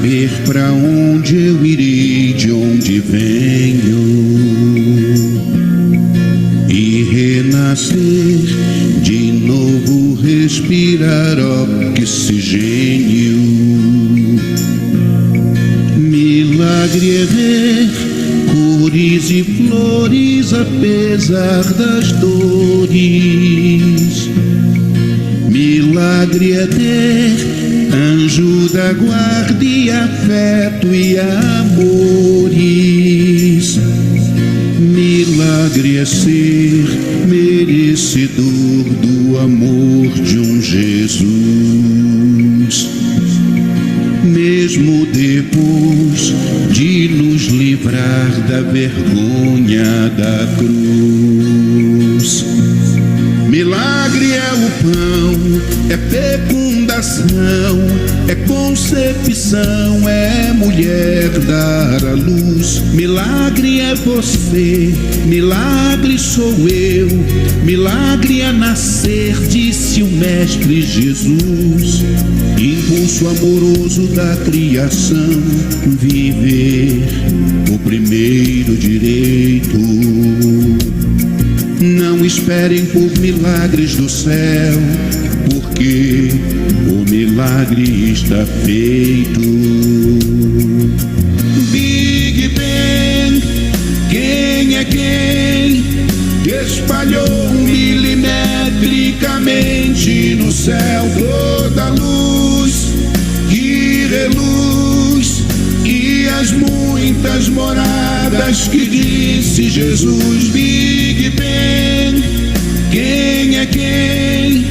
saber para onde eu irei, de onde venho, e renascer, de novo respirar oxigênio. Milagre é ver cores e flores apesar das dores. Milagre é ter anjo da guarda e afeto e amores. Milagre é ser merecedor do amor de um Jesus. Mesmo depois de nos livrar da vergonha da cruz. Milagre é o pão, é fecundação, é concepção, é mulher dar à luz. Milagre é você, milagre sou eu, milagre é nascer, disse o Mestre Jesus. Impulso amoroso da criação, viver o primeiro direito. Não esperem por milagres do céu, porque o milagre está feito. Big Bang, quem é quem espalhou milimetricamente no céu toda a luz que reluz e as muitas moradas que disse Jesus. Big Bang, quem é quem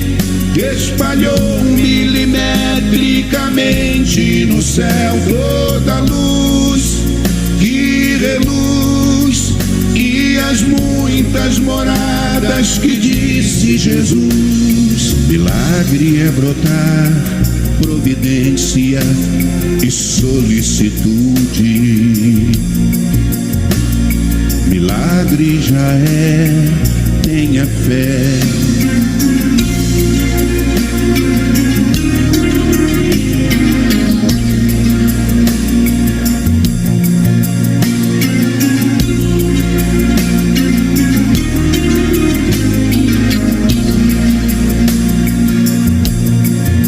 espalhou milimetricamente no céu toda a luz que reluz e as muitas moradas que disse Jesus. Milagre é brotar providência e solicitude. Milagre já é, tenha fé.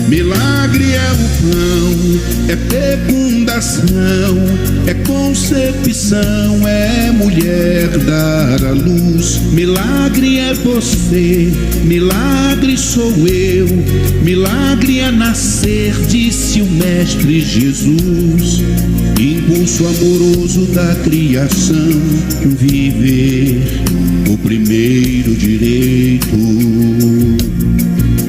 Milagre é o pão, é fecundação, é concepção, é mulher dar à luz. Milagre é você, milagre sou eu, milagre é nascer, disse o Mestre Jesus. Impulso amoroso da criação, viver o primeiro direito.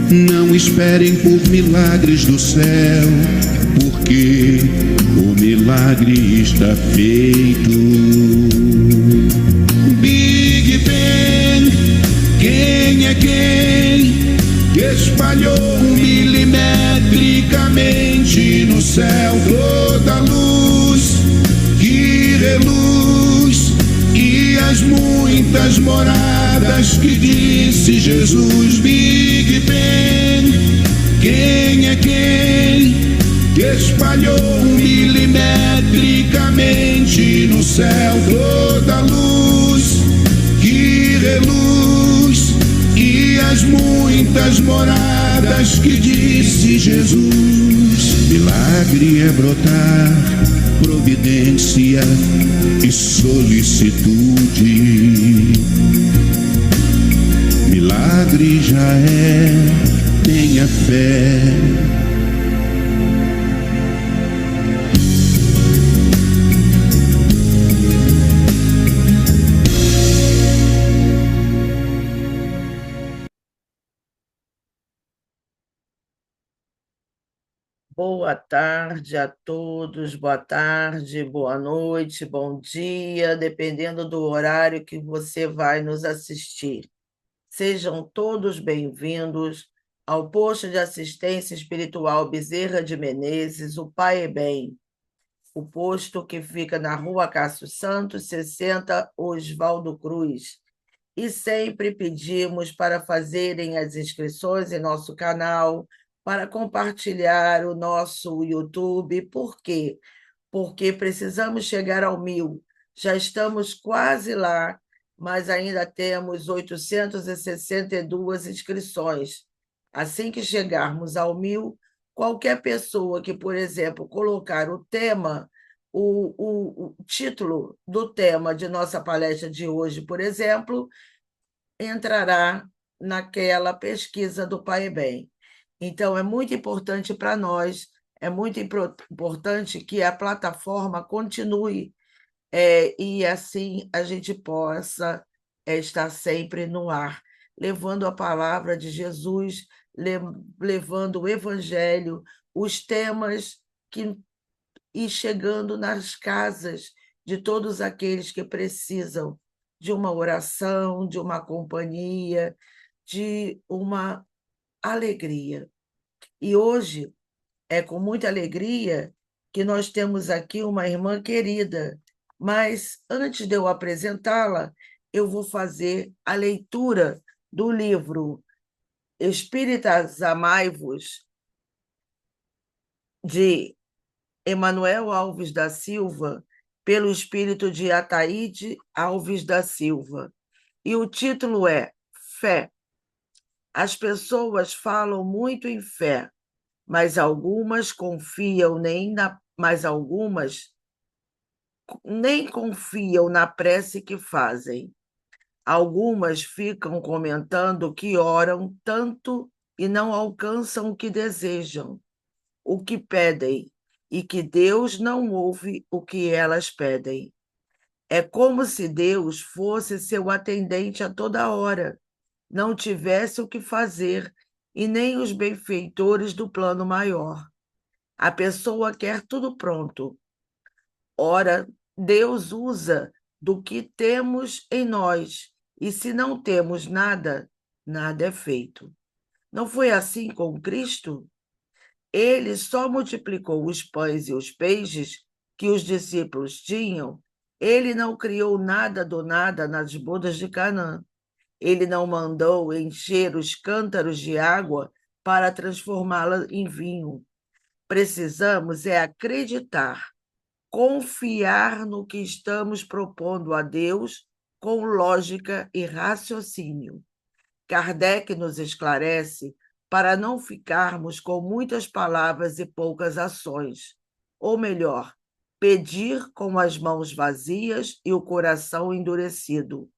Não esperem por milagres do céu, porque o milagre está feito. Big Bang, quem é quem espalhou milimetricamente no céu toda a luz que reluz e as muitas moradas que disse Jesus. Big Bang, quem é quem espalhou milimetricamente no céu toda a luz que reluz e as muitas moradas que disse Jesus. Milagre é brotar providência e solicitude. Milagre já é, tenha fé. Boa tarde a todos, boa tarde, boa noite, bom dia, dependendo do horário que você vai nos assistir. Sejam todos bem-vindos ao posto de assistência espiritual Bezerra de Menezes, o Pai é Bem, o posto que fica na Rua Cássio Santos, 60, Oswaldo Cruz. E sempre pedimos para fazerem as inscrições em nosso canal, para compartilhar o nosso YouTube. Por quê? Porque precisamos chegar ao 1.000. Já estamos quase lá, mas ainda temos 862 inscrições. Assim que chegarmos ao 1.000, qualquer pessoa que, por exemplo, colocar o tema, o título do tema de nossa palestra de hoje, por exemplo, entrará naquela pesquisa do Pai Bem. Então, é muito importante para nós, é muito importante que a plataforma continue, e assim a gente possa estar sempre no ar, levando a palavra de Jesus, levando o Evangelho, os temas que, e chegando nas casas de todos aqueles que precisam de uma oração, de uma companhia, de uma alegria. E hoje é com muita alegria que nós temos aqui uma irmã querida, mas antes de eu apresentá-la, eu vou fazer a leitura do livro Espíritas Amai-vos, de Emanuel Alves da Silva, pelo espírito de Ataíde Alves da Silva. E o título é Fé. As pessoas falam muito em fé, mas algumas confiam mas algumas nem confiam na prece que fazem. Algumas ficam comentando que oram tanto e não alcançam o que desejam, o que pedem, e que Deus não ouve o que elas pedem. É como se Deus fosse seu atendente a toda hora, não tivesse o que fazer e nem os benfeitores do plano maior. A pessoa quer tudo pronto. Ora, Deus usa do que temos em nós, e se não temos nada, nada é feito. Não foi assim com Cristo? Ele só multiplicou os pães e os peixes que os discípulos tinham. Ele não criou nada do nada nas bodas de Canaã. Ele não mandou encher os cântaros de água para transformá-la em vinho. Precisamos é acreditar, confiar no que estamos propondo a Deus com lógica e raciocínio. Kardec nos esclarece para não ficarmos com muitas palavras e poucas ações, ou melhor, pedir com as mãos vazias e o coração endurecido.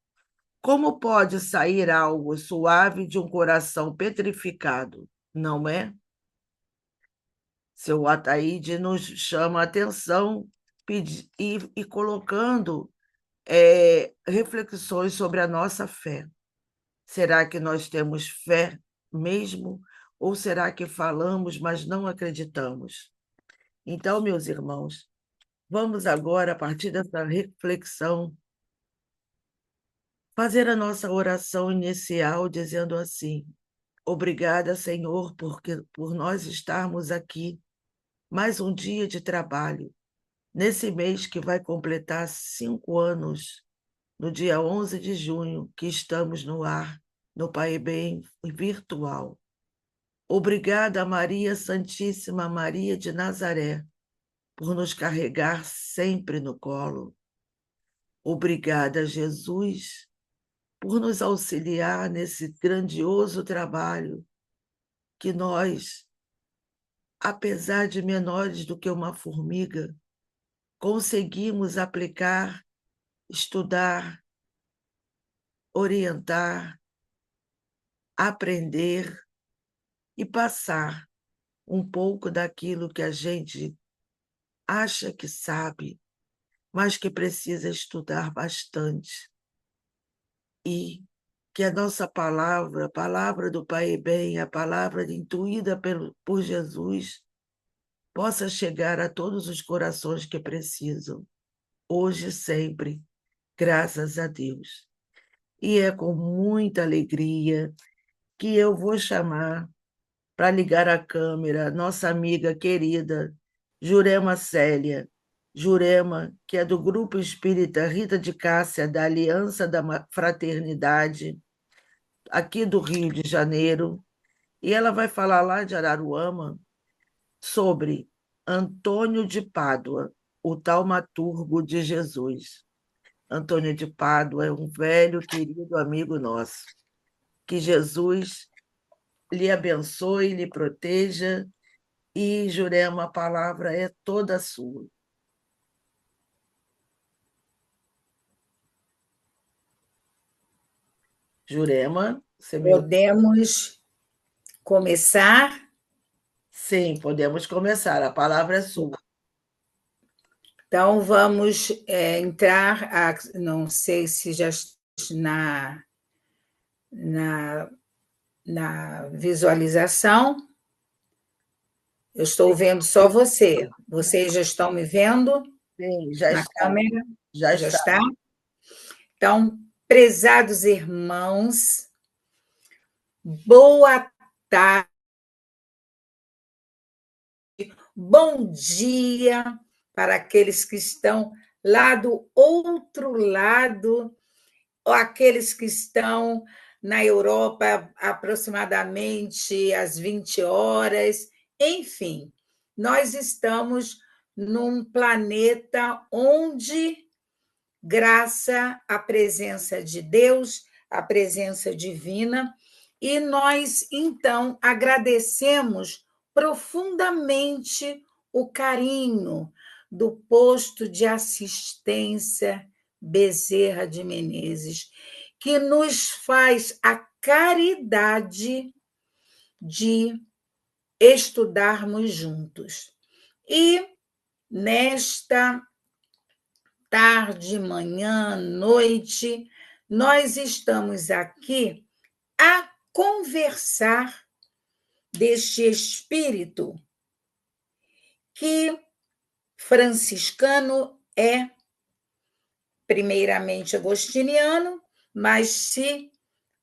Como pode sair algo suave de um coração petrificado, não é? Seu Ataíde nos chama a atenção e colocando reflexões sobre a nossa fé. Será que nós temos fé mesmo? Ou será que falamos, mas não acreditamos? Então, meus irmãos, vamos agora, a partir dessa reflexão, fazer a nossa oração inicial dizendo assim: obrigada, Senhor, por nós estarmos aqui, mais um dia de trabalho, nesse mês que vai completar 5 anos, no dia 11 de junho, que estamos no ar, no Pai Bem virtual. Obrigada, Maria Santíssima Maria de Nazaré, por nos carregar sempre no colo. Obrigada, Jesus, por nos auxiliar nesse grandioso trabalho que nós, apesar de menores do que uma formiga, conseguimos aplicar, estudar, orientar, aprender e passar um pouco daquilo que a gente acha que sabe, mas que precisa estudar bastante. E que a nossa palavra, a palavra do Pai Bem, a palavra intuída por Jesus, possa chegar a todos os corações que precisam, hoje e sempre, graças a Deus. E é com muita alegria que eu vou chamar para ligar a câmera nossa amiga querida, Jurema Célia. Jurema, que é do Grupo Espírita Rita de Cássia, da Aliança da Fraternidade, aqui do Rio de Janeiro, E ela vai falar lá de Araruama sobre Antônio de Pádua, o taumaturgo de Jesus. Antônio de Pádua é um velho, querido amigo nosso. Que Jesus lhe abençoe, lhe proteja, e, Jurema, a palavra é toda sua. Jurema, você me ouve? Podemos começar? Sim, podemos começar, a palavra é sua. Então, vamos entrar, não sei se já na, na, na visualização. Eu estou vendo só você. Vocês já estão me vendo Sim, já na está. câmera? Já Já está. está? Então, prezados irmãos, boa tarde, bom dia para aqueles que estão lá do outro lado, ou aqueles que estão na Europa aproximadamente às 20 horas. Enfim, nós estamos num planeta onde, graças à presença de Deus, à presença divina, e nós, então, agradecemos profundamente o carinho do posto de assistência Bezerra de Menezes, que nos faz a caridade de estudarmos juntos. E nesta tarde, manhã, noite, nós estamos aqui a conversar deste espírito que franciscano é primeiramente agostiniano, mas se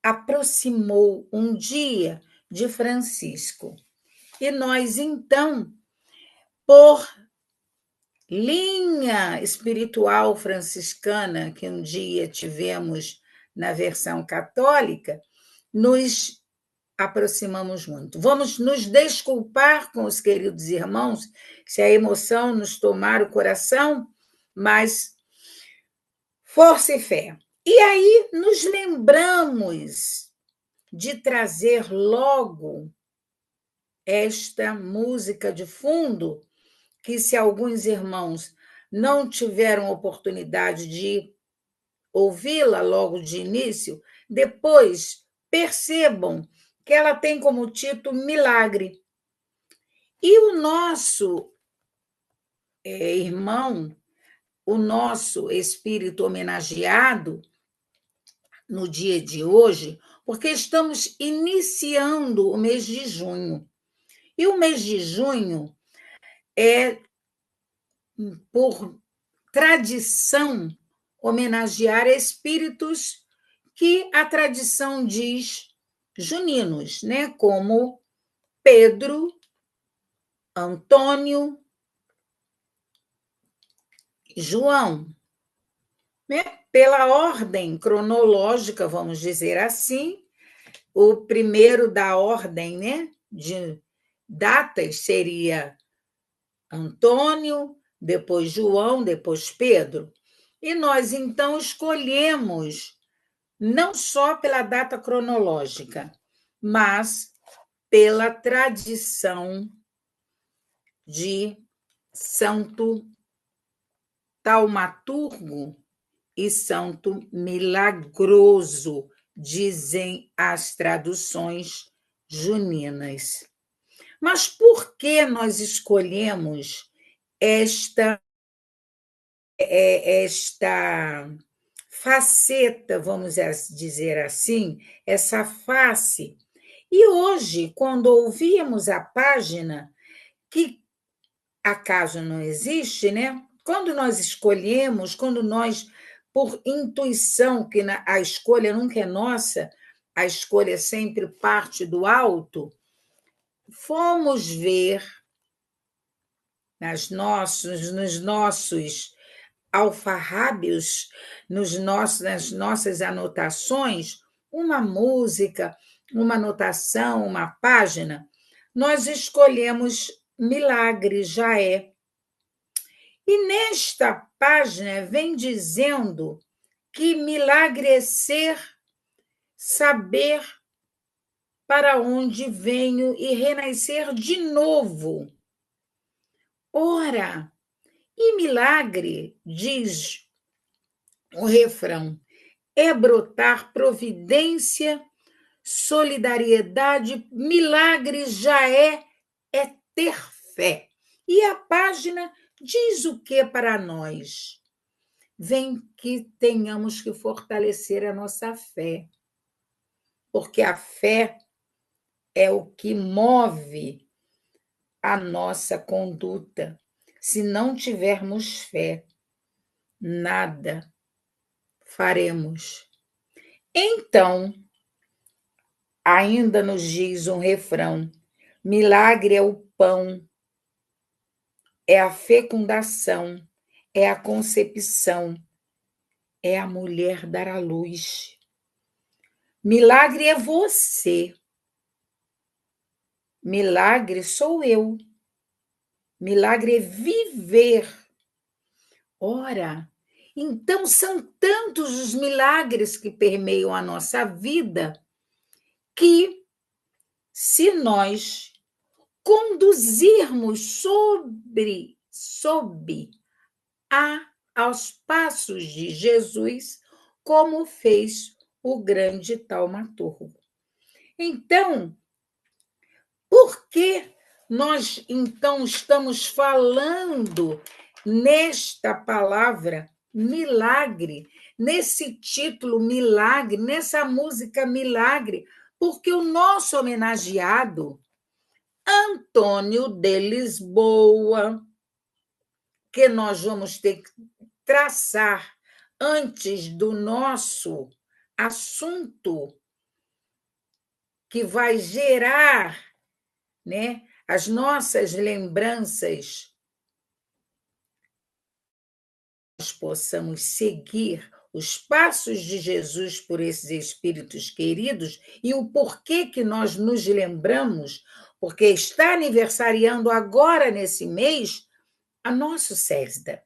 aproximou um dia de Francisco. E nós, então, por linha espiritual franciscana, que um dia tivemos na versão católica, nos aproximamos muito. Vamos nos desculpar com os queridos irmãos se a emoção nos tomar o coração, mas força e fé. E aí nos lembramos de trazer logo esta música de fundo, que se alguns irmãos não tiveram oportunidade de ouvi-la logo de início, depois percebam que ela tem como título Milagre. E o nosso irmão, o nosso espírito homenageado no dia de hoje, porque estamos iniciando o mês de junho. E o mês de junho é, por tradição, homenagear espíritos que a tradição diz juninos, né? Como Pedro, Antônio, João, né? Pela ordem cronológica, vamos dizer assim, o primeiro da ordem, né, de datas seria Antônio, depois João, depois Pedro. E nós, então, escolhemos não só pela data cronológica, mas pela tradição de Santo Taumaturgo e Santo Milagroso, dizem as traduções juninas. Mas por que nós escolhemos esta faceta, vamos dizer assim, essa face? E hoje, quando ouvíamos a página, que acaso não existe, né? Quando nós escolhemos, quando nós, por intuição, que a escolha nunca é nossa, a escolha sempre parte do alto, fomos ver nos nossos alfarrábios, nas nossas anotações, uma música, uma anotação, uma página, nós escolhemos milagre, já é. E nesta página vem dizendo que milagre é ser, saber para onde venho e renascer de novo. Ora, e milagre, diz o refrão, é brotar providência, solidariedade, milagre já é ter fé. E a página diz o que para nós? Vem que tenhamos que fortalecer a nossa fé, porque a fé é o que move a nossa conduta. Se não tivermos fé, nada faremos. Então, ainda nos diz um refrão: milagre é o pão, é a fecundação, é a concepção, é a mulher dar à luz. Milagre é você. Milagre sou eu. Milagre é viver. Ora, então são tantos os milagres que permeiam a nossa vida que, se nós conduzirmos aos passos de Jesus, como fez o grande taumaturgo. Então, por que nós então estamos falando nesta palavra milagre, nesse título milagre, nessa música milagre? Porque o nosso homenageado, Antônio de Lisboa, que nós vamos ter que traçar antes do nosso assunto, que vai gerar, né, as nossas lembranças, nós possamos seguir os passos de Jesus por esses espíritos queridos e o porquê que nós nos lembramos, porque está aniversariando agora, nesse mês, a nossa Césida.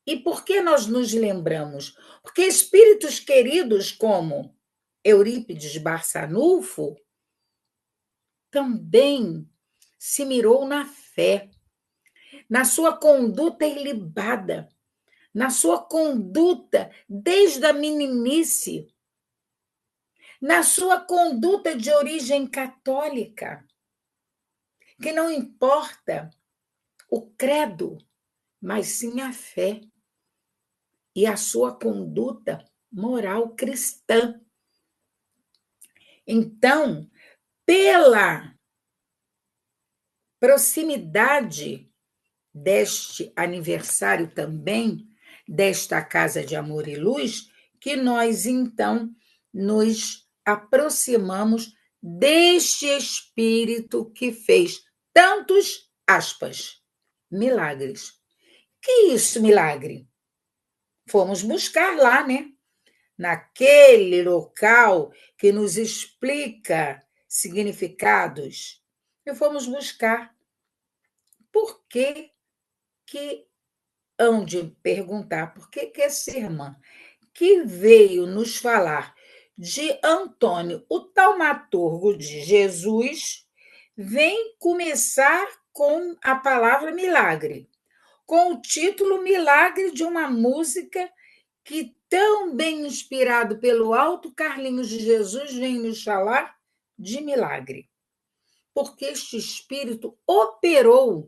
E por que nós nos lembramos? Porque espíritos queridos como Eurípides Barçanufo também se mirou na fé, na sua conduta ilibada, na sua conduta desde a meninice, na sua conduta de origem católica, que não importa o credo, mas sim a fé e a sua conduta moral cristã. Então, pela proximidade deste aniversário também, desta Casa de Amor e Luz, que nós, então, nos aproximamos deste Espírito que fez tantos, aspas, milagres. Que isso, milagre? Fomos buscar lá, né? Naquele local que nos explica significados, e fomos buscar. Por que hão de perguntar? Por que essa irmã que veio nos falar de Antônio, o taumaturgo de Jesus, vem começar com a palavra milagre, com o título Milagre de uma música que, tão bem inspirado pelo alto Carlinhos de Jesus, vem nos falar de milagre. Porque este espírito operou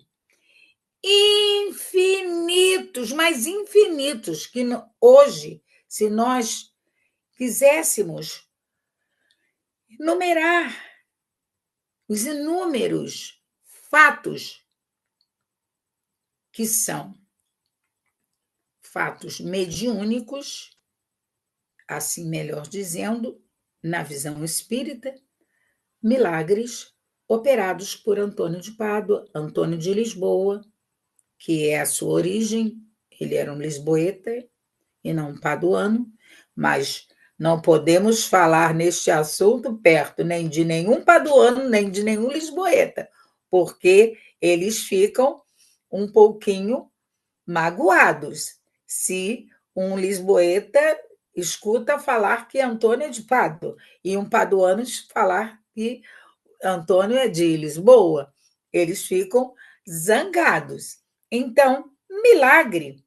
infinitos, mas infinitos, que hoje, se nós quiséssemos numerar os inúmeros fatos que são fatos mediúnicos, assim melhor dizendo, na visão espírita, milagres operados por Antônio de Pádua, Antônio de Lisboa, que é a sua origem, ele era um lisboeta e não um paduano, mas Não podemos falar neste assunto perto nem de nenhum paduano, nem de nenhum lisboeta, porque eles ficam um pouquinho magoados se um lisboeta escuta falar que Antônio é de Pádua e um paduano falar que Antônio é de Lisboa. Eles ficam zangados. Então, milagre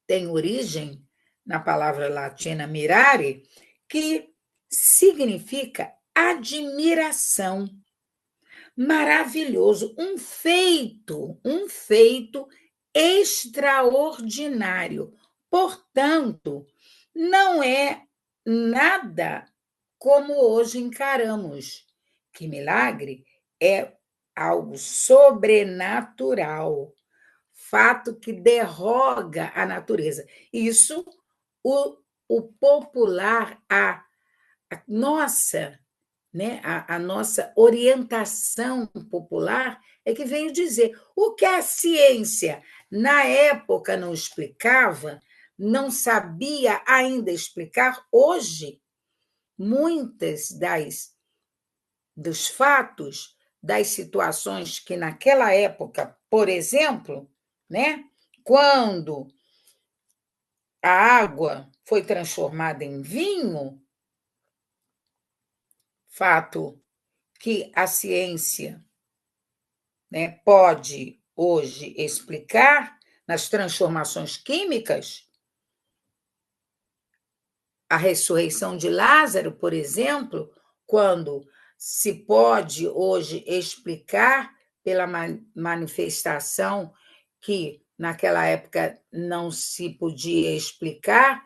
tem origem na palavra latina mirare, que significa admiração. Maravilhoso, um feito extraordinário. Portanto, não é nada como hoje encaramos, que milagre é algo sobrenatural, fato que derroga a natureza. Isso, o popular, a nossa, né, a nossa orientação popular é que veio dizer o que a ciência, na época, não explicava, não sabia ainda explicar, hoje, muitas dos fatos, das situações que naquela época, por exemplo, né, quando a água foi transformada em vinho, fato que a ciência, né, pode hoje explicar nas transformações químicas, a ressurreição de Lázaro, por exemplo, quando se pode hoje explicar pela manifestação que naquela época não se podia explicar,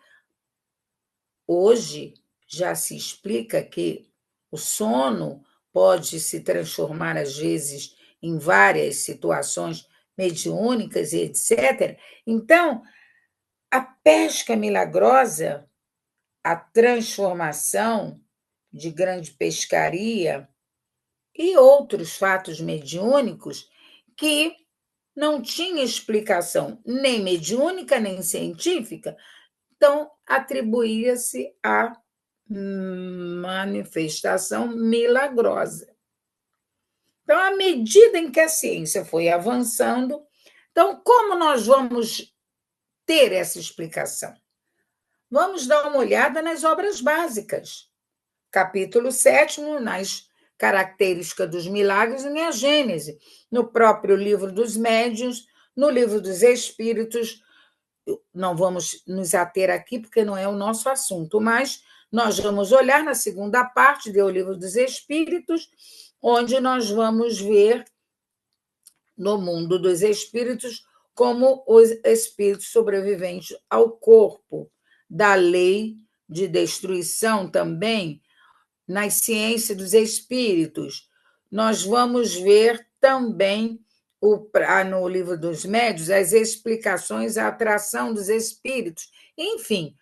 hoje já se explica que o sono pode se transformar, às vezes, em várias situações mediúnicas e etc. Então, a pesca milagrosa, a transformação de grande pescaria e outros fatos mediúnicos que não tinha explicação nem mediúnica nem científica, então atribuía-se à manifestação milagrosa. Então, à medida em que a ciência foi avançando, então, como nós vamos ter essa explicação? Vamos dar uma olhada nas obras básicas. Capítulo 7, nas características dos milagres em a Gênese, no próprio livro dos médiuns, no livro dos espíritos. Não vamos nos ater aqui, porque não é o nosso assunto, mas nós vamos olhar na segunda parte do livro dos espíritos, onde nós vamos ver no mundo dos espíritos como os espíritos sobreviventes ao corpo, da lei de destruição também, nas ciências dos espíritos. Nós vamos ver também no livro dos médiuns as explicações à atração dos espíritos. Enfim,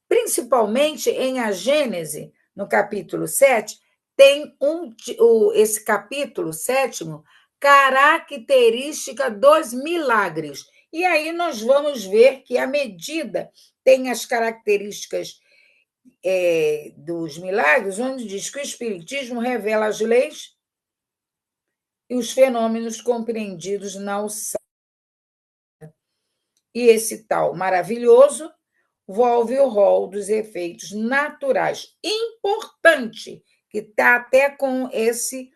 principalmente em A Gênese, no capítulo 7, tem esse capítulo 7º, característica dos milagres. E aí nós vamos ver que, à medida, tem as características dos milagres, onde diz que o Espiritismo revela as leis e os fenômenos compreendidos na alçada. E esse tal maravilhoso volve o rol dos efeitos naturais. Importante, que está até com esse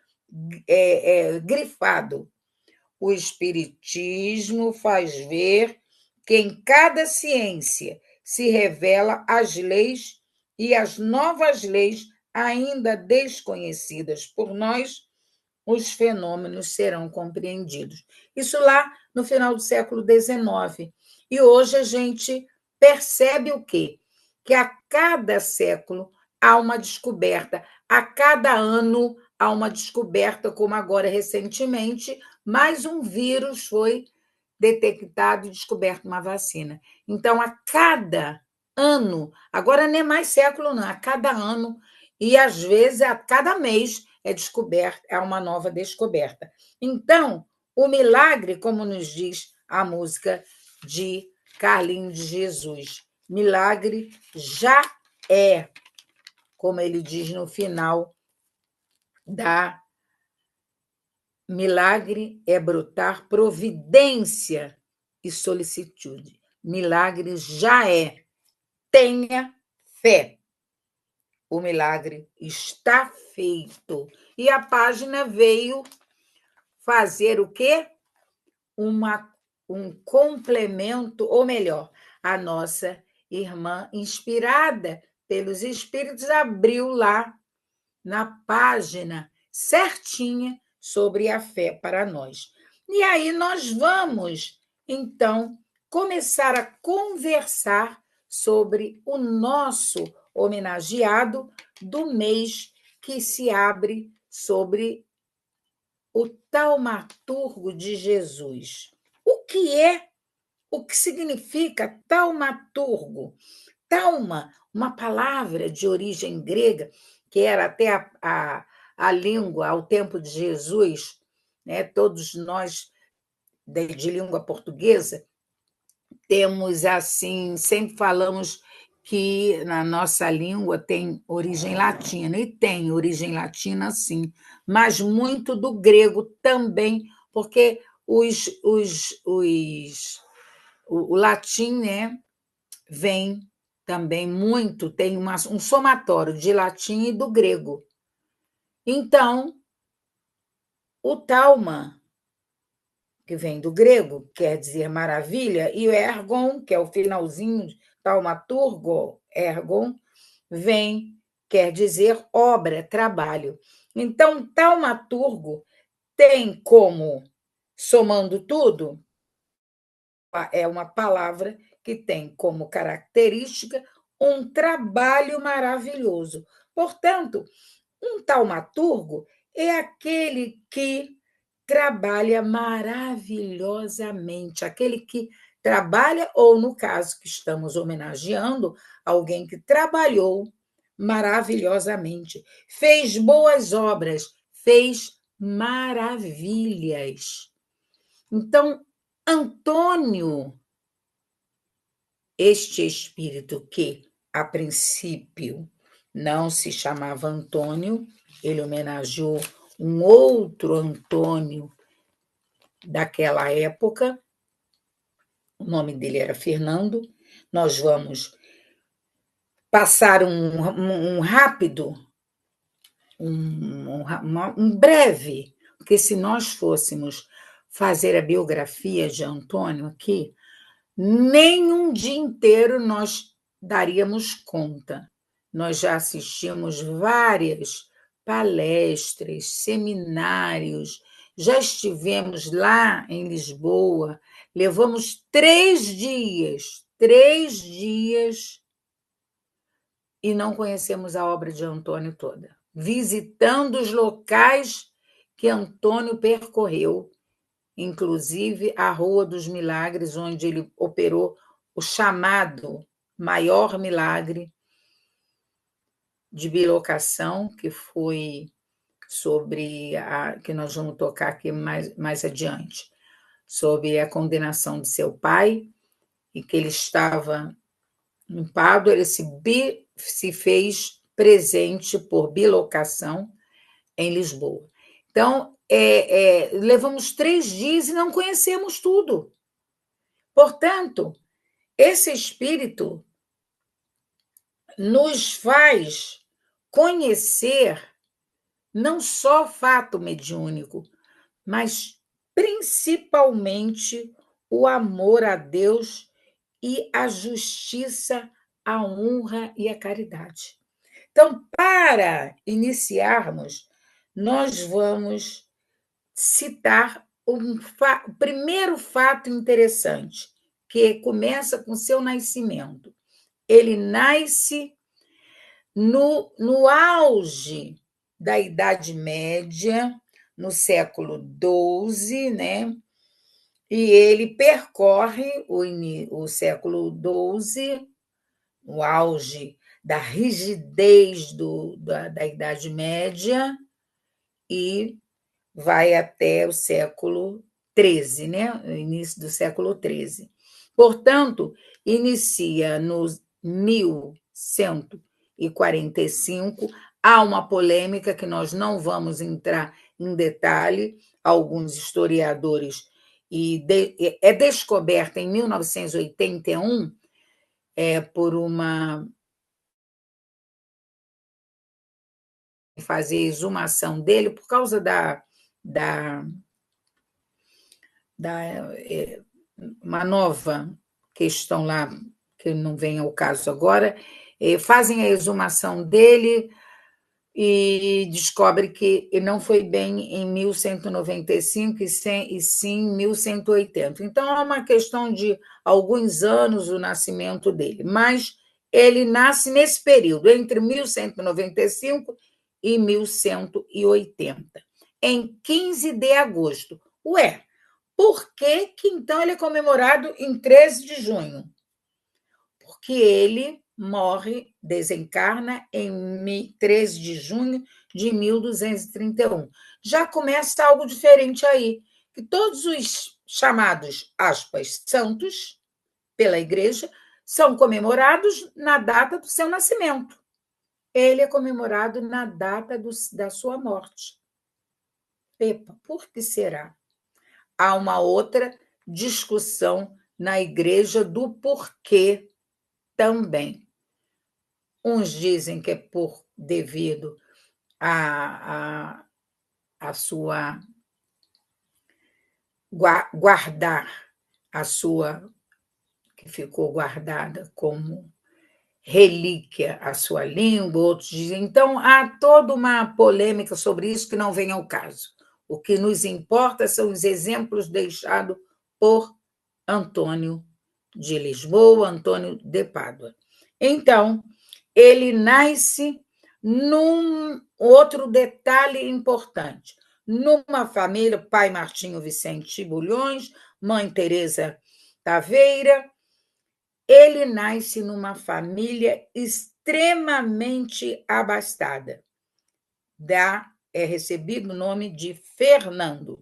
grifado. O Espiritismo faz ver que em cada ciência se revela as leis e as novas leis ainda desconhecidas por nós, os fenômenos serão compreendidos. Isso lá no final do século XIX. E hoje a gente percebe o quê? Que a cada século há uma descoberta, a cada ano há uma descoberta, como agora recentemente, mais um vírus foi detectado e descoberto uma vacina. Então, a cada ano, agora nem é mais século, não, a cada ano, e às vezes a cada mês é descoberta, é uma nova descoberta. Então, o milagre, como nos diz a música de Carlinhos de Jesus, milagre já é, como ele diz no final da milagre é brotar providência e solicitude. Milagre já é. Tenha fé. O milagre está feito. E a página veio fazer o quê? Um complemento, ou melhor, a nossa irmã, inspirada pelos Espíritos, abriu lá na página certinha sobre a fé para nós. E aí nós vamos, então, começar a conversar sobre o nosso homenageado do mês, que se abre sobre o taumaturgo de Jesus. O que significa taumaturgo? Tauma, uma palavra de origem grega, que era até a língua ao tempo de Jesus, né? Todos nós de língua portuguesa temos assim, sempre falamos que na nossa língua tem origem latina, e tem origem latina, sim, mas muito do grego também, porque o latim, né, vem também muito, tem um somatório de latim e do grego. Então, o tauma, que vem do grego, quer dizer maravilha, e o ergon, que é o finalzinho, taumaturgo, ergon, quer dizer obra, trabalho. Então, taumaturgo tem como, somando tudo, é uma palavra que tem como característica um trabalho maravilhoso. Portanto, um taumaturgo é aquele que trabalha maravilhosamente, aquele que trabalha, ou no caso que estamos homenageando, alguém que trabalhou maravilhosamente, fez boas obras, fez maravilhas. Então, Antônio, este espírito que, a princípio, não se chamava Antônio, ele homenageou um outro Antônio daquela época, o nome dele era Fernando. Nós vamos passar um rápido, um breve, porque se nós fôssemos fazer a biografia de Antônio aqui, nem um dia inteiro nós daríamos conta. Nós já assistimos várias palestras, seminários, já estivemos lá em Lisboa, levamos 3 dias, e não conhecemos a obra de Antônio toda, visitando os locais que Antônio percorreu, inclusive a Rua dos Milagres, onde ele operou o chamado maior milagre de bilocação, que foi sobre que nós vamos tocar aqui mais adiante, sobre a condenação de seu pai, e que ele estava em Pádua, ele se fez presente por bilocação em Lisboa. Então, levamos 3 dias e não conhecemos tudo. Portanto, esse espírito nos faz conhecer não só fato mediúnico, mas principalmente o amor a Deus e a justiça, a honra e a caridade. Então, para iniciarmos, nós vamos citar o primeiro fato interessante, que começa com seu nascimento. Ele nasce no auge da Idade Média, no século XII, né? E ele percorre o século XII, no auge da rigidez da Idade Média, e vai até o século XIII, né? O início do século XIII. Portanto, inicia no 1100 1945. Há uma polêmica que nós não vamos entrar em detalhe, alguns historiadores, é descoberta em 1981 por uma fazer a exumação dele por causa uma nova questão lá, que não vem ao caso agora, fazem a exumação dele e descobre que não foi bem em 1195 e sim em 1180. Então, é uma questão de alguns anos o nascimento dele, mas ele nasce nesse período, entre 1195 e 1180, em 15 de agosto. Ué, por que então ele é comemorado em 13 de junho? Porque ele morre, desencarna em 13 de junho de 1231. Já começa algo diferente aí, que todos os chamados, aspas, santos, pela igreja, são comemorados na data do seu nascimento. Ele é comemorado na data da sua morte. Epa, por que será? Há uma outra discussão na igreja do porquê também. Uns dizem que é devido a sua guardar a sua, que ficou guardada como relíquia, a sua língua, outros dizem. Então, há toda uma polêmica sobre isso que não vem ao caso. O que nos importa são os exemplos deixados por Antônio de Lisboa, Antônio de Pádua. Então, ele nasce num outro detalhe importante. Numa família, pai Martinho Vicente Bulhões, mãe Teresa Taveira, ele nasce numa família extremamente abastada. É recebido o nome de Fernando.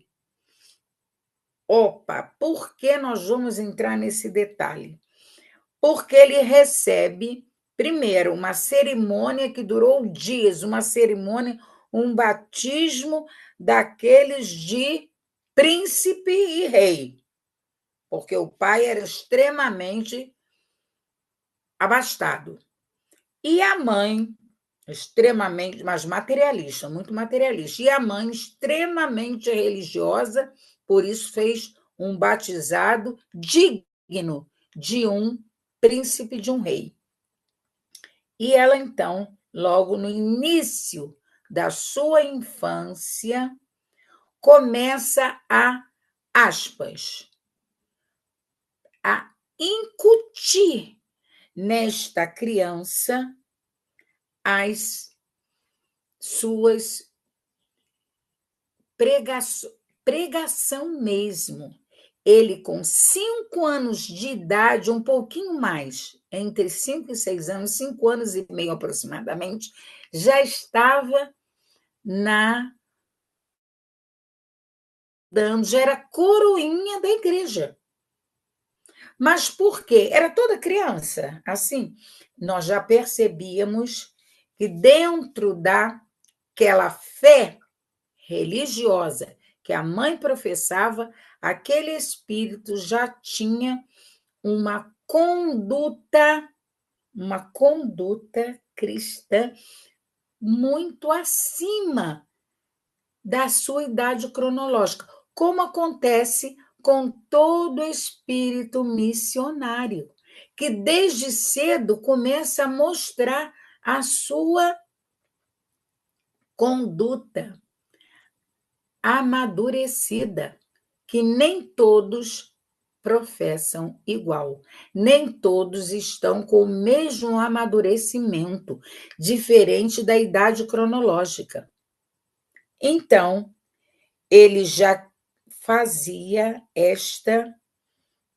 Opa, por que nós vamos entrar nesse detalhe? Porque ele recebe, primeiro, uma cerimônia que durou dias, uma cerimônia, um batismo daqueles de príncipe e rei, porque o pai era extremamente abastado. E a mãe, extremamente, mas materialista, muito materialista. E a mãe, extremamente religiosa, por isso fez um batizado digno de um príncipe, de um rei. E ela, então, logo no início da sua infância, começa aspas, a incutir nesta criança as suas pregação mesmo. Ele, com 5 anos de idade, um pouquinho mais, entre 5 e 6 anos, 5 anos e meio aproximadamente, já estava já era coroinha da igreja. Mas por quê? Era toda criança. Assim, nós já percebíamos que dentro daquela fé religiosa que a mãe professava, aquele espírito já tinha uma conduta cristã muito acima da sua idade cronológica, como acontece com todo espírito missionário, que desde cedo começa a mostrar a sua conduta amadurecida, que nem todos professam igual, nem todos estão com o mesmo amadurecimento, diferente da idade cronológica. Então, ele já fazia esta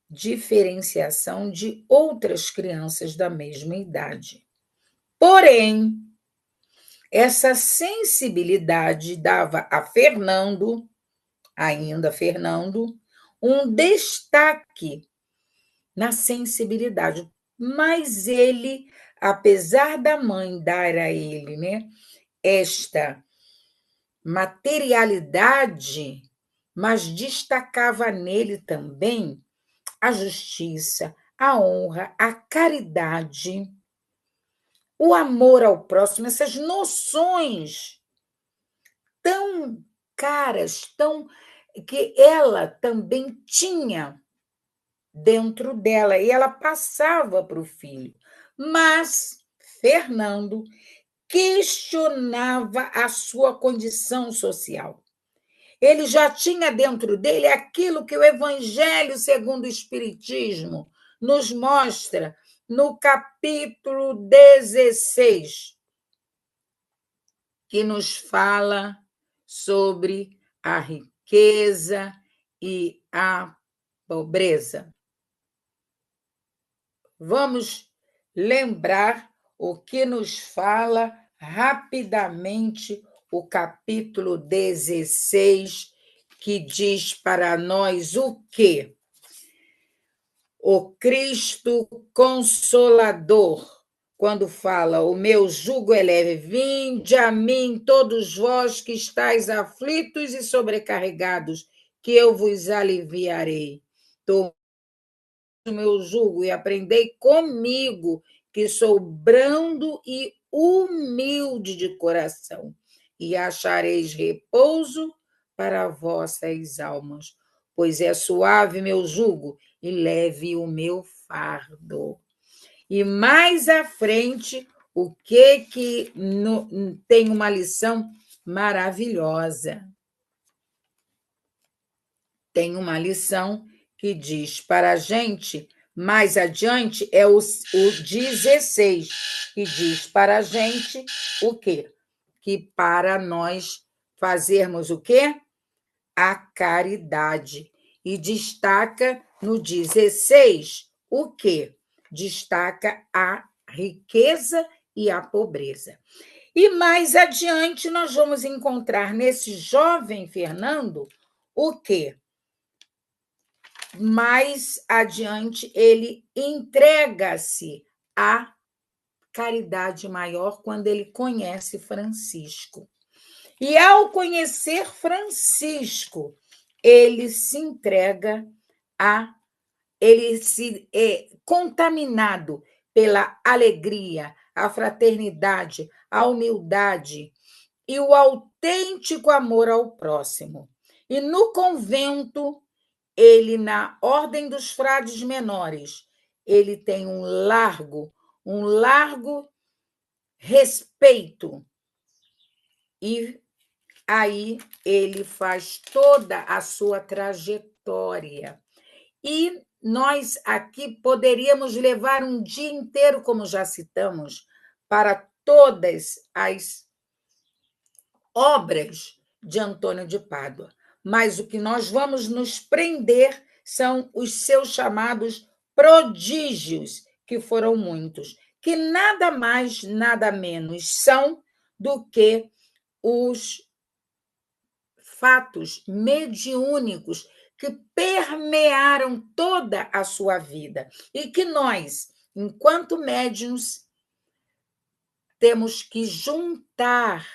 diferenciação de outras crianças da mesma idade. Porém, essa sensibilidade dava a Fernando, um destaque na sensibilidade. mas ele, apesar da mãe dar a ele, né, esta materialidade, mas destacava nele também a justiça, a honra, a caridade, o amor ao próximo, essas noções tão caras, tão que ela também tinha dentro dela e ela passava para o filho. Mas Fernando questionava a sua condição social. Ele já tinha dentro dele aquilo que o Evangelho segundo o Espiritismo nos mostra no capítulo 16, que nos fala sobre a riqueza e a pobreza. Vamos lembrar o que nos fala rapidamente o capítulo 16, que diz para nós o quê? O Cristo Consolador, quando fala: o meu jugo é leve, vinde a mim, todos vós que estáis aflitos e sobrecarregados, que eu vos aliviarei. Tomai o meu jugo e aprendei comigo, que sou brando e humilde de coração, e achareis repouso para vossas almas, pois é suave meu jugo e leve o meu fardo. E mais à frente, o que tem uma lição maravilhosa. Tem uma lição que diz para a gente, mais adiante, é o 16, que diz para a gente o quê? Que para nós fazermos o quê? A caridade. E destaca no 16 o quê? Destaca a riqueza e a pobreza. E mais adiante nós vamos encontrar nesse jovem Fernando o quê? Mais adiante, ele entrega-se à caridade maior quando ele conhece Francisco. E ao conhecer Francisco, ele se entrega ele se é contaminado pela alegria, a fraternidade, a humildade e o autêntico amor ao próximo. E no convento, ele, na ordem dos frades menores, ele tem um largo respeito. E aí ele faz toda a sua trajetória. E nós aqui poderíamos levar um dia inteiro, como já citamos, para todas as obras de Antônio de Pádua. Mas o que nós vamos nos prender são os seus chamados prodígios, que foram muitos, que nada mais, nada menos são do que os fatos mediúnicos que permearam toda a sua vida e que nós, enquanto médiuns, temos que juntar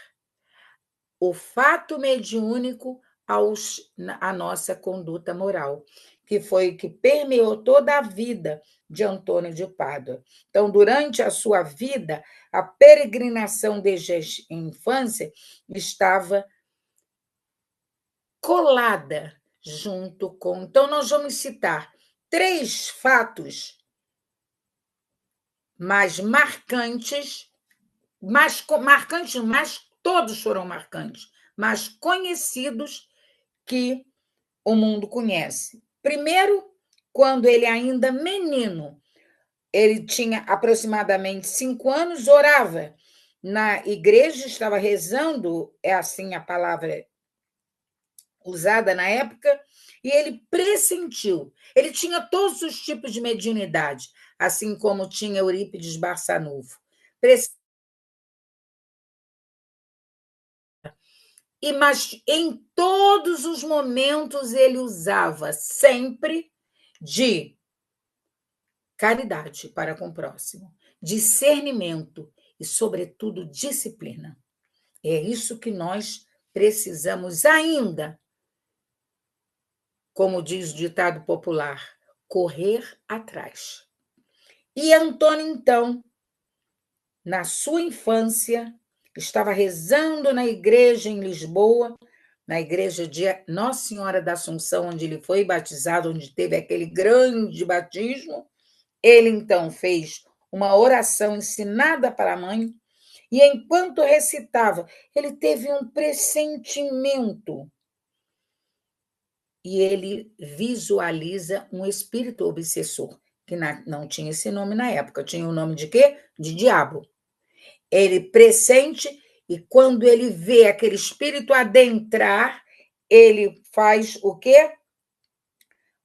o fato mediúnico à nossa conduta moral, que foi o que permeou toda a vida de Antônio de Pádua. Então, durante a sua vida, a peregrinação desde a infância estava colada junto com. Então, nós vamos citar 3 fatos mais marcantes, mas todos foram marcantes, mas conhecidos que o mundo conhece. Primeiro, quando ele ainda menino, ele tinha aproximadamente 5 anos, orava na igreja, estava rezando, é assim a palavra usada na época, e ele pressentiu. Ele tinha todos os tipos de mediunidade, assim como tinha Eurípides Barçanufo. Mas em todos os momentos ele usava sempre de caridade para com o próximo, discernimento e, sobretudo, disciplina. É isso que nós precisamos ainda, como diz o ditado popular, correr atrás. E Antônio, então, na sua infância, estava rezando na igreja em Lisboa, na igreja de Nossa Senhora da Assunção, onde ele foi batizado, onde teve aquele grande batismo. Ele, então, fez uma oração ensinada para a mãe, e enquanto recitava, ele teve um pressentimento. E ele visualiza um espírito obsessor, que não tinha esse nome na época, tinha o nome de quê? De diabo. Ele pressente, e quando ele vê aquele espírito adentrar, ele faz o quê?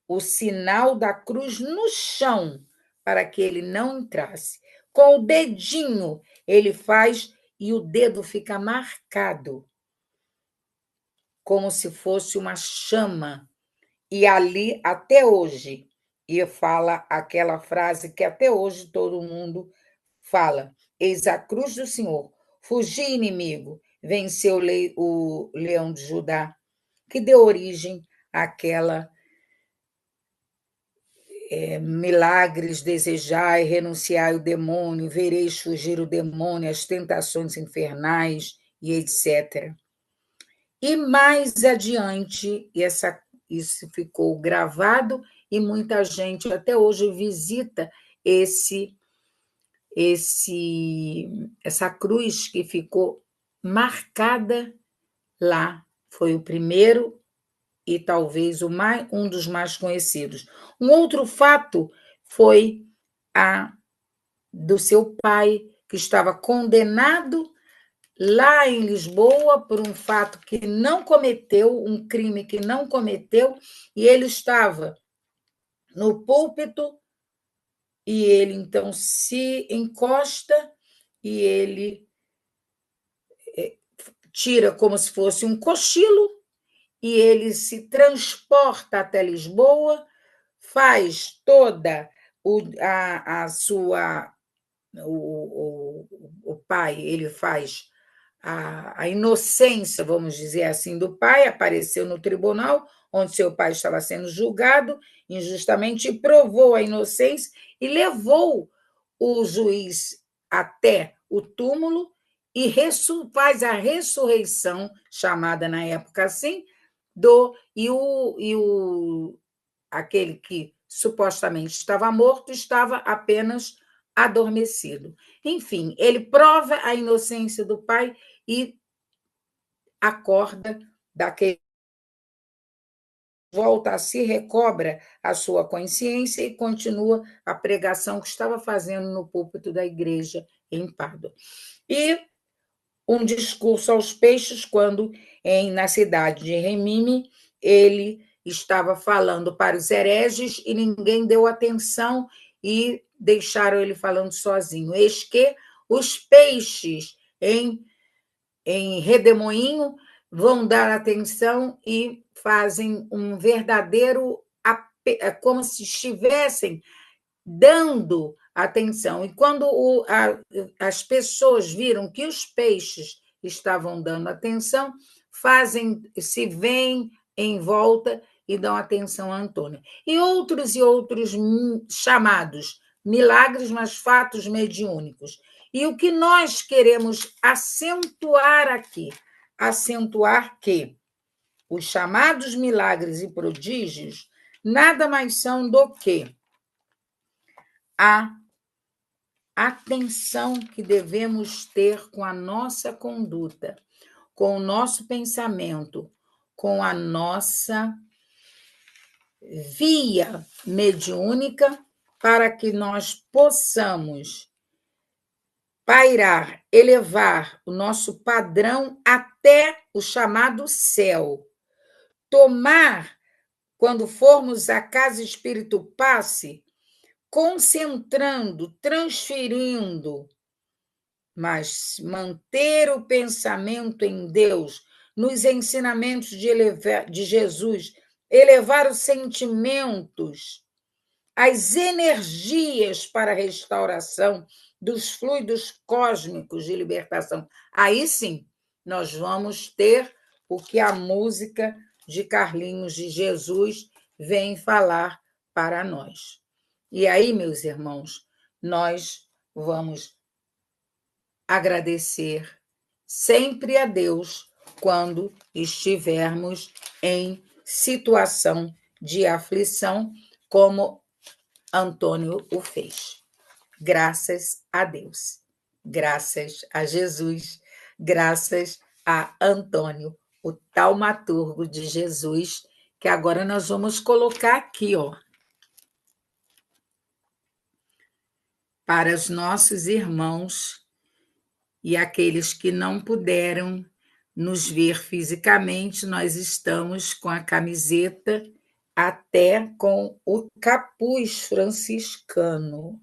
O sinal da cruz no chão, para que ele não entrasse. Com o dedinho, ele faz e o dedo fica marcado, como se fosse uma chama. E ali, até hoje, e fala aquela frase que até hoje todo mundo fala: eis a cruz do Senhor, fugi, inimigo, venceu o leão de Judá, que deu origem àquela milagres desejai, renunciai o demônio, vereis fugir o demônio, as tentações infernais e etc. E mais adiante, isso ficou gravado e muita gente até hoje visita essa cruz que ficou marcada lá. Foi o primeiro e talvez um dos mais conhecidos. Um outro fato foi do seu pai, que estava condenado lá em Lisboa por um fato que não cometeu, um crime que não cometeu, e ele estava no púlpito, e ele então se encosta e ele tira como se fosse um cochilo, e ele se transporta até Lisboa, faz toda a sua... O pai, ele faz a inocência, vamos dizer assim, do pai, apareceu no tribunal, onde seu pai estava sendo julgado injustamente, e provou a inocência e levou o juiz até o túmulo e faz a ressurreição, chamada na época assim, aquele que supostamente estava morto estava apenas adormecido. Enfim, ele prova a inocência do pai e acorda daquele, volta a si, recobra a sua consciência e continua a pregação que estava fazendo no púlpito da igreja em Pádua. E um discurso aos peixes, quando na cidade de Remime ele estava falando para os hereges e ninguém deu atenção e deixaram ele falando sozinho. Eis que os peixes em redemoinho vão dar atenção e fazem um verdadeiro, como se estivessem dando atenção. E quando as pessoas viram que os peixes estavam dando atenção, se veem em volta e dão atenção a Antônio. E outros chamados milagres, mas fatos mediúnicos. E o que nós queremos acentuar aqui? Acentuar que os chamados milagres e prodígios nada mais são do que a atenção que devemos ter com a nossa conduta, com o nosso pensamento, com a nossa via mediúnica, para que nós possamos pairar, elevar o nosso padrão até o chamado céu. Tomar, quando formos à casa Espírito Passe, concentrando, transferindo, mas manter o pensamento em Deus, nos ensinamentos de Jesus, elevar os sentimentos as energias para a restauração dos fluidos cósmicos de libertação. Aí sim, nós vamos ter o que a música de Carlinhos de Jesus vem falar para nós. E aí, meus irmãos, nós vamos agradecer sempre a Deus quando estivermos em situação de aflição, como Antônio o fez. Graças a Deus, graças a Jesus, graças a Antônio, o taumaturgo de Jesus, que agora nós vamos colocar aqui, ó, para os nossos irmãos e aqueles que não puderam nos ver fisicamente, nós estamos com a camiseta até com o capuz franciscano.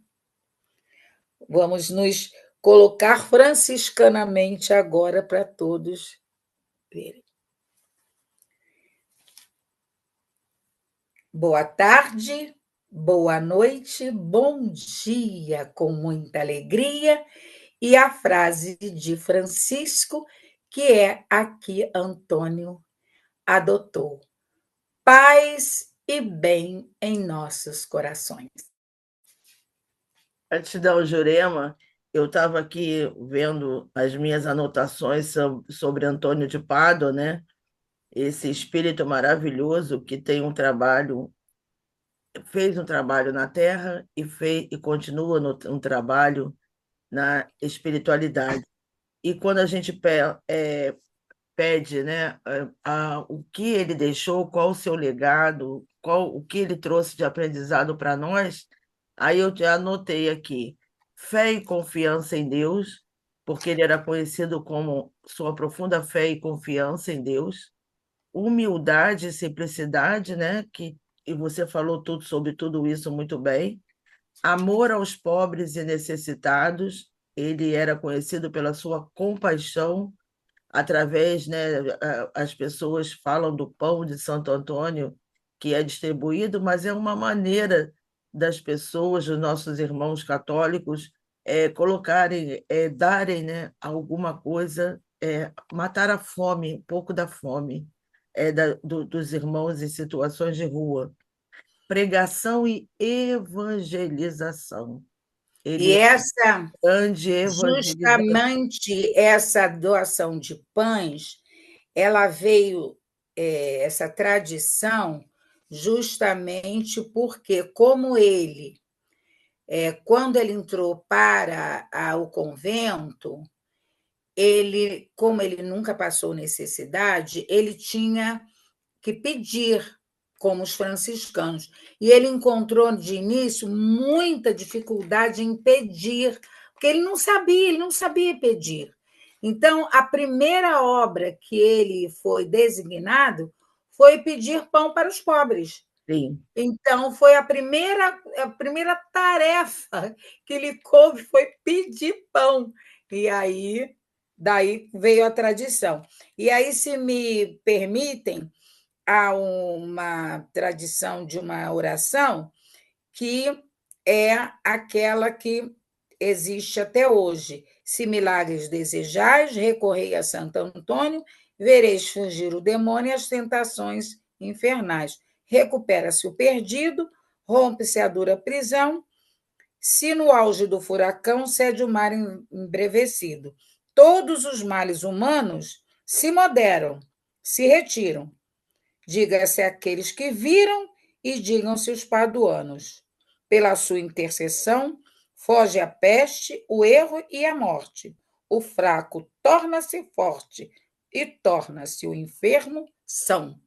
Vamos nos colocar franciscanamente agora para todos verem. Boa tarde, boa noite, bom dia, com muita alegria. E a frase de Francisco, que é a que Antônio adotou: paz e bem em nossos corações. Antes de dar o Jurema, eu estava aqui vendo as minhas anotações sobre Antônio de Pádua, né? Esse espírito maravilhoso que tem fez um trabalho na Terra e continua um trabalho na espiritualidade. E quando a gente pede, né, o que ele deixou, qual o seu legado, o que ele trouxe de aprendizado para nós, aí eu já anotei aqui: fé e confiança em Deus, porque ele era conhecido como sua profunda fé e confiança em Deus; humildade e simplicidade, né, e você falou tudo sobre tudo isso muito bem; amor aos pobres e necessitados, ele era conhecido pela sua compaixão através, né, as pessoas falam do pão de Santo Antônio, que é distribuído, mas é uma maneira das pessoas, dos nossos irmãos católicos, colocarem, darem, né, alguma coisa, matar a fome, um pouco da fome, dos irmãos em situações de rua. Pregação e evangelização. E Ele é essa, um grande evangelizador. justamente essa doação de pães, ela veio, essa tradição, justamente porque, como ele, quando ele entrou para o convento, ele, como ele nunca passou necessidade, ele tinha que pedir, como os franciscanos. E ele encontrou, de início, muita dificuldade em pedir, porque ele não sabia pedir. Então, a primeira obra que ele foi designado foi pedir pão para os pobres. Sim. Então, foi a primeira tarefa que lhe coube foi pedir pão. E aí, daí veio a tradição. E aí, se me permitem, há uma tradição de uma oração que é aquela que existe até hoje. Se milagres desejais, recorrei a Santo Antônio, vereis fugir o demônio e as tentações infernais. Recupera-se o perdido, rompe-se a dura prisão, se no auge do furacão cede o mar embravecido. Todos os males humanos se moderam, se retiram. Diga-se àqueles que viram e digam-se os paduanos. Pela sua intercessão, foge a peste, o erro e a morte. O fraco torna-se forte e torna-se o enfermo são.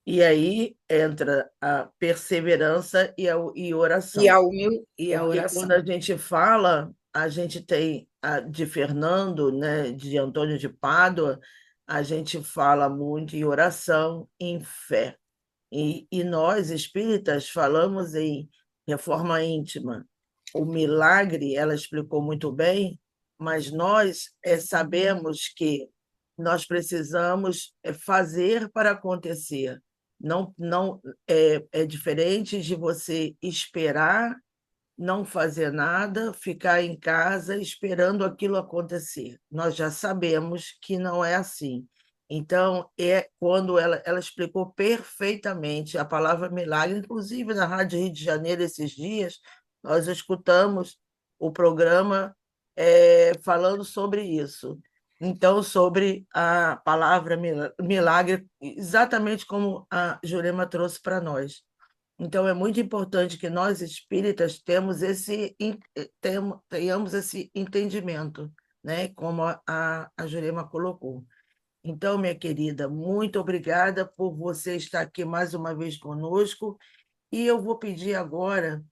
E aí entra a perseverança e oração. E a Porque oração. quando a gente fala, a gente tem de Fernando, né, de Antônio de Pádua, a gente fala muito em oração, em fé. E nós, espíritas, falamos em reforma íntima. O milagre, ela explicou muito bem, mas nós sabemos que nós precisamos fazer para acontecer. Não é diferente de você esperar, não fazer nada, ficar em casa esperando aquilo acontecer. Nós já sabemos que não é assim. Então, é quando ela explicou perfeitamente a palavra milagre, inclusive na Rádio Rio de Janeiro, esses dias, nós escutamos o programa falando sobre isso. Então, sobre a palavra milagre, exatamente como a Jurema trouxe para nós. Então, é muito importante que nós espíritas tenhamos esse entendimento, né? Como a Jurema colocou. Então, minha querida, muito obrigada por você estar aqui mais uma vez conosco. E eu vou pedir agora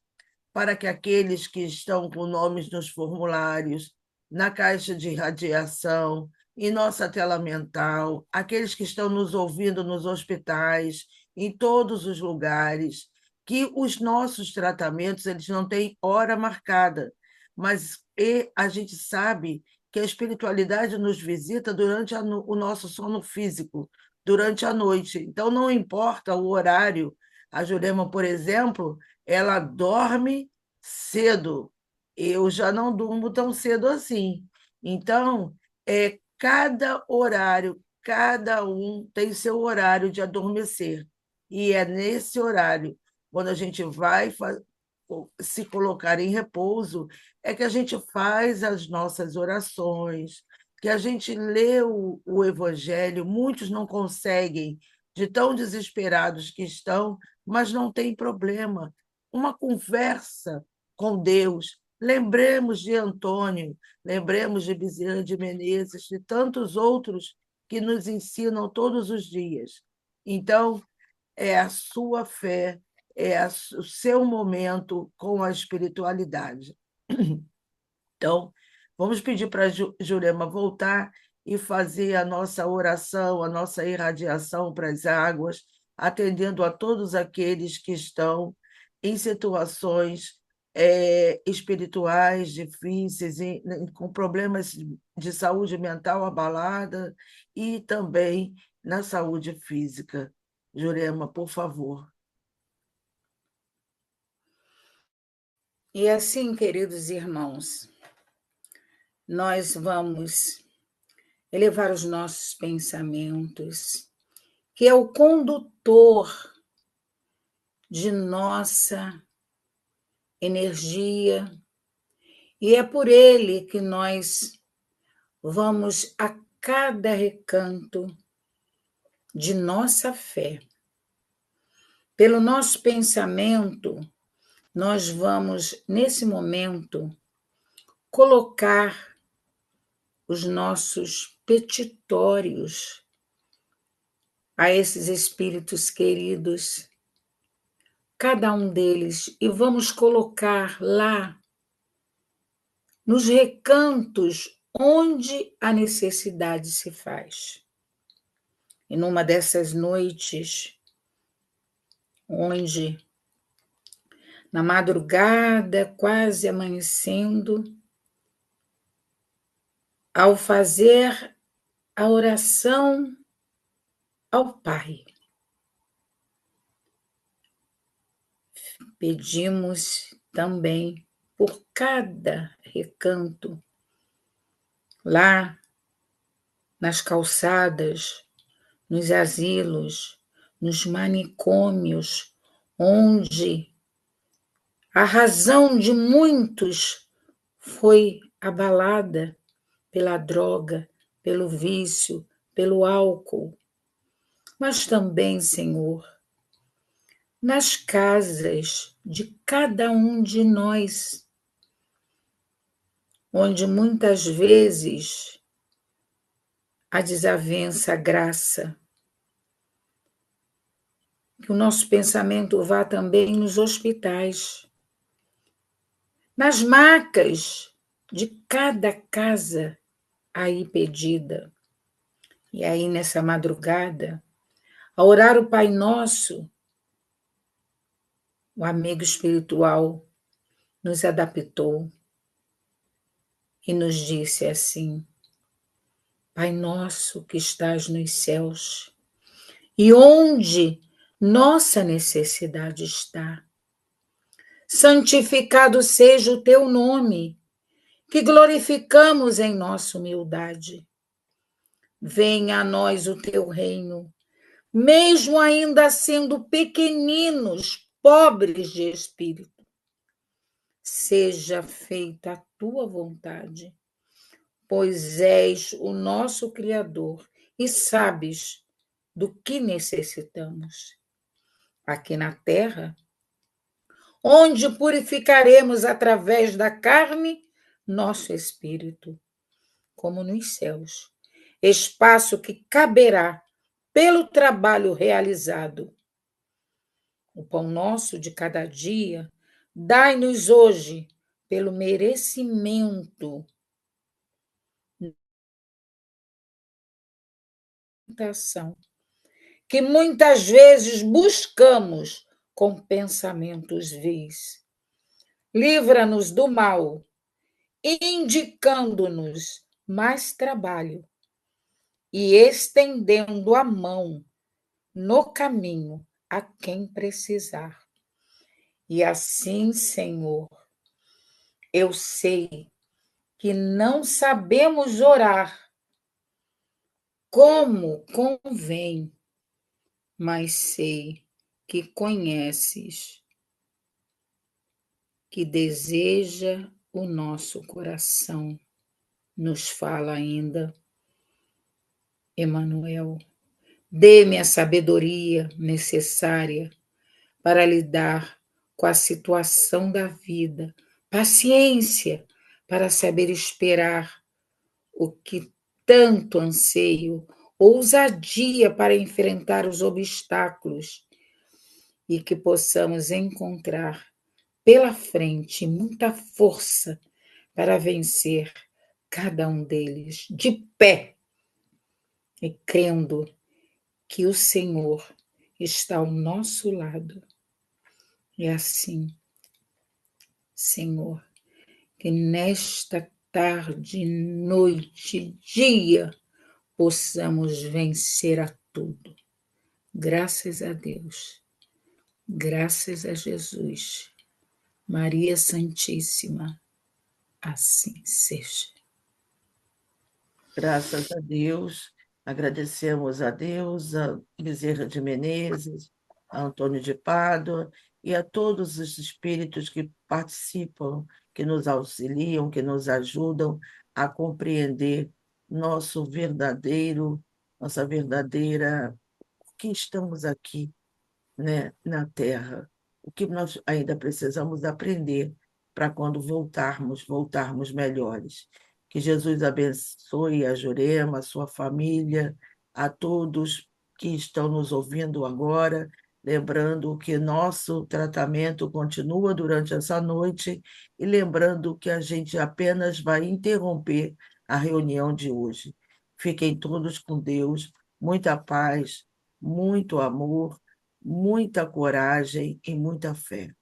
para que aqueles que estão com nomes nos formulários, na caixa de radiação, em nossa tela mental, aqueles que estão nos ouvindo nos hospitais, em todos os lugares, que os nossos tratamentos eles não têm hora marcada, mas a gente sabe que a espiritualidade nos visita durante o nosso sono físico, durante a noite. Então, não importa o horário. A Jurema, por exemplo, ela dorme cedo. Eu já não durmo tão cedo assim. Então, cada horário, cada um tem seu horário de adormecer. E é nesse horário, quando a gente vai se colocar em repouso, é que a gente faz as nossas orações, que a gente lê o Evangelho. Muitos não conseguem, de tão desesperados que estão, mas não tem problema. Uma conversa com Deus. Lembremos de Antônio, lembremos de Bezerra de Menezes, de tantos outros que nos ensinam todos os dias. Então, é a sua fé, o seu momento com a espiritualidade. Então, vamos pedir para a Jurema voltar e fazer a nossa oração, a nossa irradiação para as águas, atendendo a todos aqueles que estão em situações espirituais difíceis, com problemas de saúde mental abalada e também na saúde física. Jurema, por favor. E assim, queridos irmãos, nós vamos elevar os nossos pensamentos, que é o condutor de nossa energia, e é por ele que nós vamos a cada recanto de nossa fé. Pelo nosso pensamento, nós vamos, nesse momento, colocar os nossos petitórios a esses espíritos queridos, cada um deles, e vamos colocar lá, nos recantos onde a necessidade se faz. E numa dessas noites, onde, na madrugada, quase amanhecendo, ao fazer a oração ao Pai, pedimos também por cada recanto, lá nas calçadas, nos asilos, nos manicômios, onde a razão de muitos foi abalada pela droga, pelo vício, pelo álcool. Mas também, Senhor, nas casas de cada um de nós, onde muitas vezes a desavença, a graça, que o nosso pensamento vá também nos hospitais, nas macas de cada casa aí pedida. E aí, nessa madrugada, a orar o Pai Nosso, o amigo espiritual nos adaptou e nos disse assim: Pai Nosso que estás nos céus, e onde nossa necessidade está. Santificado seja o teu nome, que glorificamos em nossa humildade. Venha a nós o teu reino, mesmo ainda sendo pequeninos, pobres de espírito. Seja feita a tua vontade, pois és o nosso Criador e sabes do que necessitamos. Aqui na terra, onde purificaremos através da carne nosso espírito, como nos céus, espaço que caberá pelo trabalho realizado. O pão nosso de cada dia, dai-nos hoje pelo merecimento. Que muitas vezes buscamos com pensamentos vis. Livra-nos do mal, indicando-nos mais trabalho e estendendo a mão no caminho a quem precisar. E assim, Senhor, eu sei que não sabemos orar como convém, mas sei que conheces, que deseja o nosso coração. Nos fala ainda, Emanuel, dê-me a sabedoria necessária para lidar com a situação da vida, paciência para saber esperar o que tanto anseio, ousadia para enfrentar os obstáculos e que possamos encontrar pela frente muita força para vencer cada um deles de pé e crendo que o Senhor está ao nosso lado. E assim, Senhor, que nesta tarde, noite, dia, possamos vencer a tudo. Graças a Deus, graças a Jesus, Maria Santíssima, assim seja. Graças a Deus, agradecemos a Deus, a Bezerra de Menezes, a Antônio de Pádua e a todos os espíritos que participam, que nos auxiliam, que nos ajudam a compreender nossa verdadeira, o que estamos aqui, né, na Terra, o que nós ainda precisamos aprender para quando voltarmos melhores. Que Jesus abençoe a Jurema, a sua família, a todos que estão nos ouvindo agora, lembrando que nosso tratamento continua durante essa noite e lembrando que a gente apenas vai interromper a reunião de hoje. Fiquem todos com Deus, muita paz, muito amor, muita coragem e muita fé.